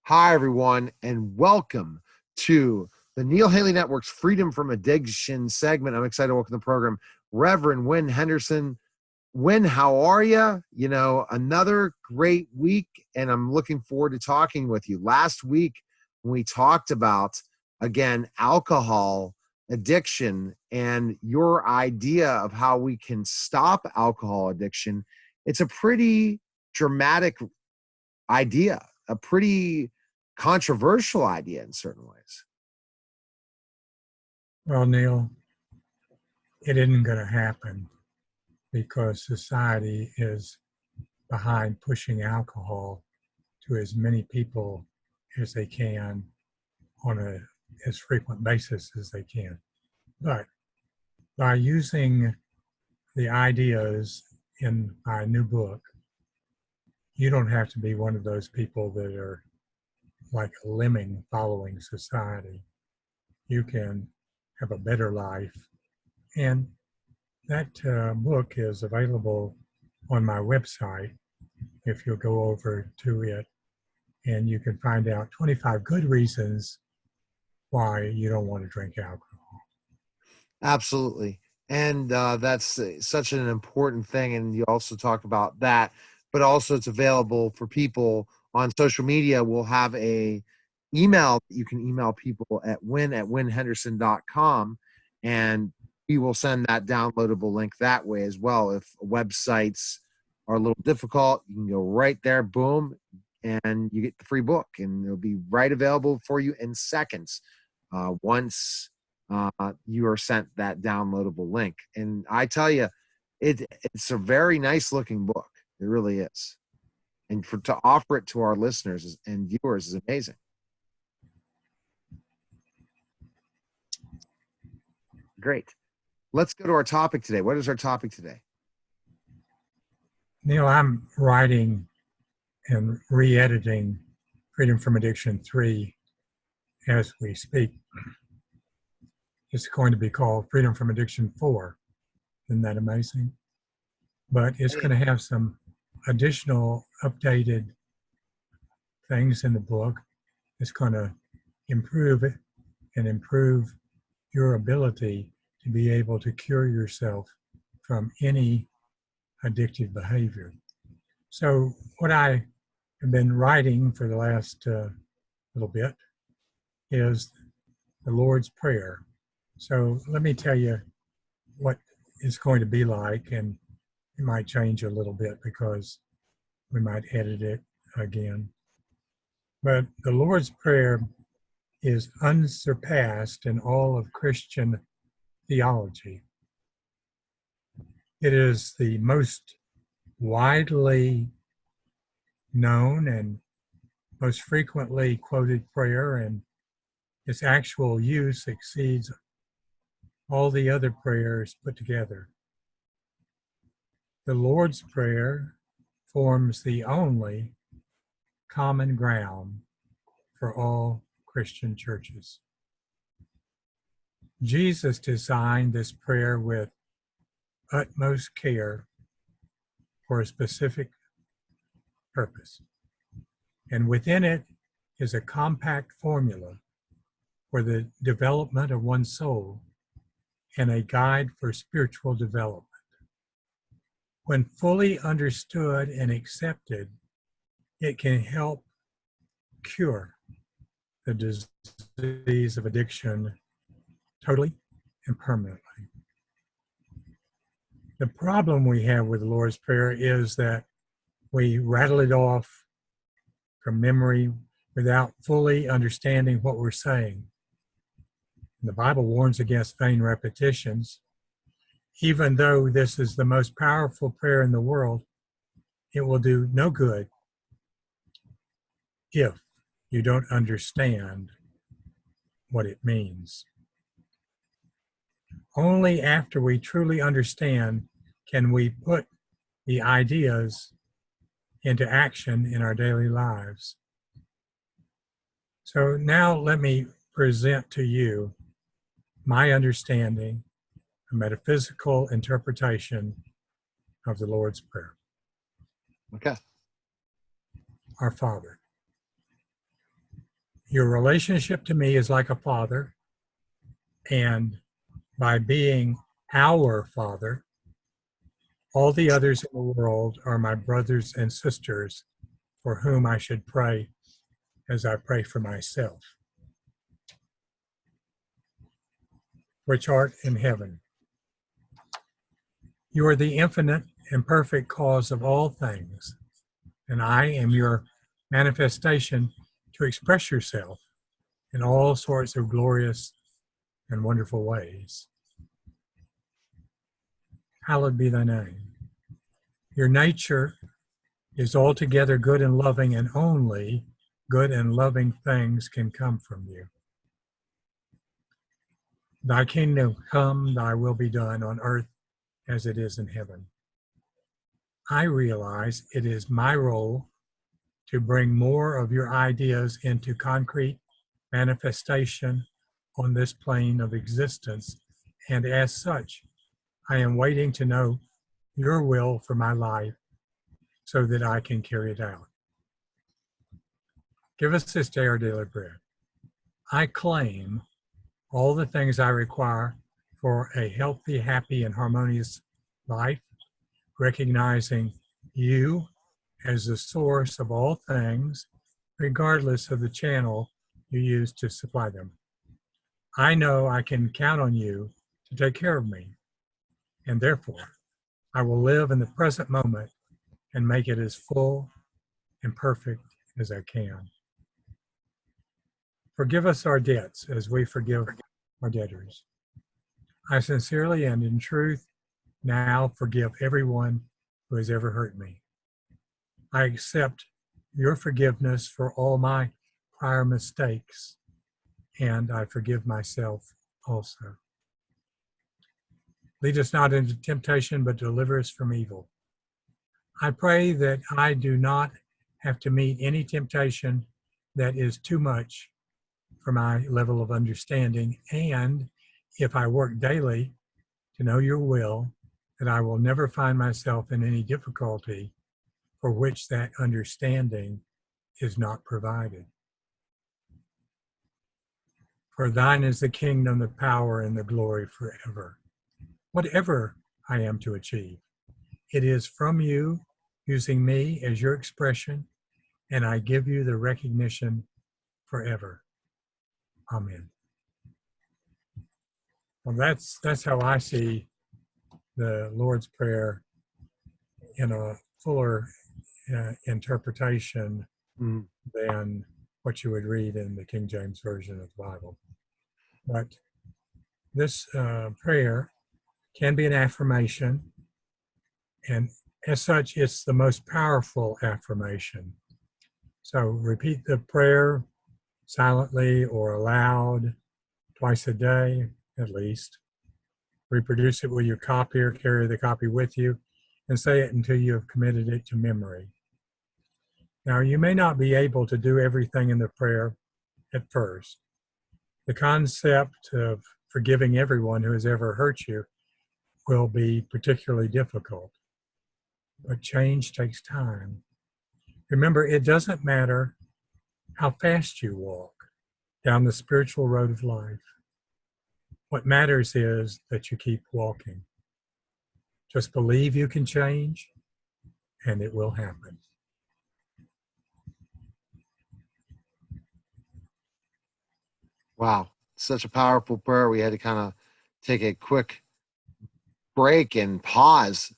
Hi, everyone, and welcome to the Neil Haley Network's Freedom from Addiction segment. I'm excited to welcome the program, Rev Winn Henderson. Winn, how are you? You know, another great week, and I'm looking forward to talking with you. Last week, when we talked about, again, alcohol addiction and your idea of how we can stop alcohol addiction, it's a pretty dramatic idea, a pretty controversial idea in certain ways. Well, Neil, it isn't going to happen because society is behind pushing alcohol to as many people as they can on a as frequent basis as they can. But by using the ideas in my new book, you don't have to be one of those people that are like a lemming following society. You can have a better life. And that book is available on my website if you'll go over to it, and you can find out 25 good reasons why you don't want to drink alcohol. Absolutely. And that's such an important thing. And you also talk about that, but also it's available for people on social media. We'll have a email. You can email people at win@winnhenderson.com, and we will send that downloadable link that way as well. If websites are a little difficult, you can go right there, boom, and you get the free book, and it'll be right available for you in seconds once you are sent that downloadable link. And I tell you, it's a very nice looking book. It really is. And to offer it to our listeners and viewers is amazing. Great. Let's go to our topic today. What is our topic today? Neil, I'm writing and re-editing Freedom from Addiction 3 as we speak. It's going to be called Freedom from Addiction 4. Isn't that amazing? But it's going to have some additional updated things in the book. It's going to improve it and improve your ability to be able to cure yourself from any addictive behavior. So what I have been writing for the last little bit is the Lord's Prayer. So let me tell you what it's going to be like, and it might change a little bit because we might edit it again. But the Lord's Prayer is unsurpassed in all of Christian theology. It is the most widely known and most frequently quoted prayer, and its actual use exceeds all the other prayers put together. The Lord's Prayer forms the only common ground for all Christian churches. Jesus designed this prayer with utmost care for a specific purpose. And within it is a compact formula for the development of one's soul and a guide for spiritual development. When fully understood and accepted, it can help cure the disease of addiction totally and permanently. The problem we have with the Lord's Prayer is that we rattle it off from memory without fully understanding what we're saying. The Bible warns against vain repetitions. Even though this is the most powerful prayer in the world, it will do no good if you don't understand what it means. Only after we truly understand can we put the ideas into action in our daily lives. So now let me present to you my understanding, a metaphysical interpretation of the Lord's Prayer. Okay. Our Father, Your relationship to me is like a father, and by being our Father, all the others in the world are my brothers and sisters for whom I should pray as I pray for myself, which art in heaven. You are the infinite and perfect cause of all things, and I am your manifestation to express yourself in all sorts of glorious and wonderful ways. Hallowed be thy name. Your nature is altogether good and loving, and only good and loving things can come from you. Thy kingdom come, thy will be done on earth as it is in heaven. I realize it is my role to bring more of your ideas into concrete manifestation on this plane of existence, and as such, I am waiting to know your will for my life so that I can carry it out. Give us this day our daily bread. I claim all the things I require for a healthy, happy, and harmonious life, recognizing you as the source of all things, regardless of the channel you use to supply them. I know I can count on you to take care of me, and therefore I will live in the present moment and make it as full and perfect as I can. Forgive us our debts as we forgive our debtors. I sincerely and in truth now forgive everyone who has ever hurt me. I accept your forgiveness for all my prior mistakes, and I forgive myself also. Lead us not into temptation, but deliver us from evil. I pray that I do not have to meet any temptation that is too much for my level of understanding, and if I work daily to know your will, that I will never find myself in any difficulty for which that understanding is not provided. For thine is the kingdom, the power, and the glory forever. Whatever I am to achieve, it is from you using me as your expression, and I give you the recognition forever. Amen. Well, that's how I see the Lord's Prayer in a fuller interpretation than what you would read in the King James Version of the Bible. But this prayer can be an affirmation, and as such, it's the most powerful affirmation. So repeat the prayer silently or aloud twice a day, at least. Reproduce it with your copy or carry the copy with you, and say it until you have committed it to memory. Now, you may not be able to do everything in the prayer at first. The concept of forgiving everyone who has ever hurt you will be particularly difficult, but change takes time. Remember, it doesn't matter how fast you walk down the spiritual road of life. What matters is that you keep walking. Just believe you can change, and it will happen. Wow, such a powerful prayer. We had to kind of take a quick break and pause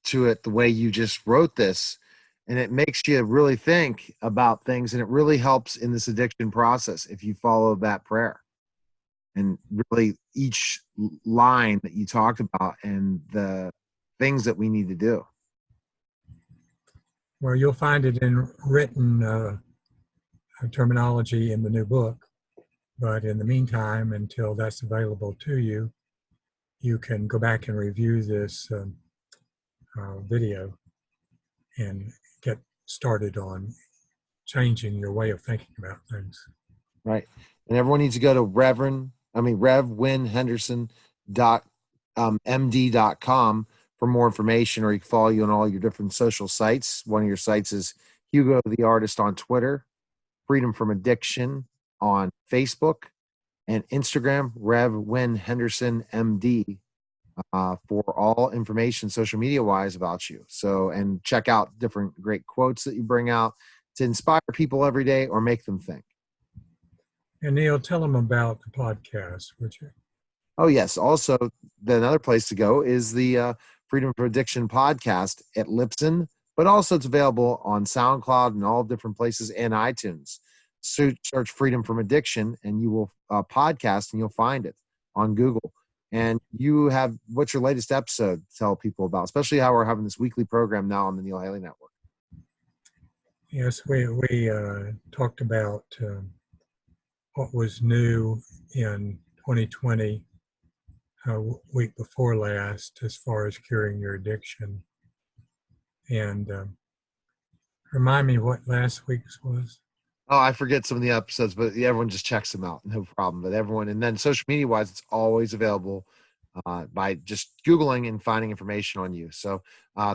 to it the way you just wrote this. And it makes you really think about things, and it really helps in this addiction process if you follow that prayer. And really each line that you talked about and the things that we need to do. Well, you'll find it in written terminology in the new book. But in the meantime, until that's available to you, you can go back and review this video and get started on changing your way of thinking about things. Right. And everyone needs to go to Rev Winn Henderson MD.com for more information, or you can follow you on all your different social sites. One of your sites is Hugo the Artist on Twitter, Freedom from Addiction on Facebook and Instagram, Rev Winn Henderson, MD, for all information social media wise about you. So, and check out different great quotes that you bring out to inspire people every day or make them think. And Neil, tell them about the podcast, would you? Oh, yes. Also, another place to go is the Freedom from Addiction podcast at Lipson, but also it's available on SoundCloud and all different places and iTunes. Search Freedom from Addiction and you will podcast and you'll find it on Google. And you have, what's your latest episode to tell people about, especially how we're having this weekly program now on the Neil Haley Network? Yes, we talked about what was new in 2020, week before last, as far as curing your addiction. And remind me what last week's was. Oh, I forget some of the episodes, but everyone just checks them out. No problem. But everyone, and then social media wise, it's always available by just Googling and finding information on you. So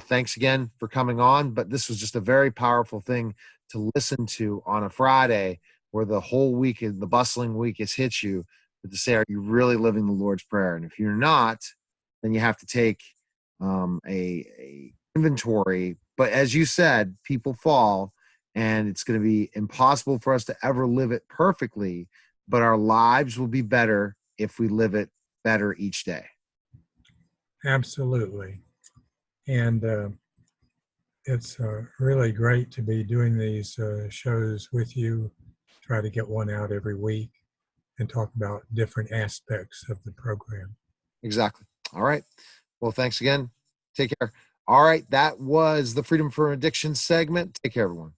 thanks again for coming on. But this was just a very powerful thing to listen to on a Friday where the whole week and the bustling week has hit you. But to say, are you really living the Lord's Prayer? And if you're not, then you have to take a inventory. But as you said, people fall. And it's going to be impossible for us to ever live it perfectly, but our lives will be better if we live it better each day. Absolutely. And it's really great to be doing these shows with you, try to get one out every week and talk about different aspects of the program. Exactly. All right. Well, thanks again. Take care. All right. That was the Freedom from Addiction segment. Take care, everyone.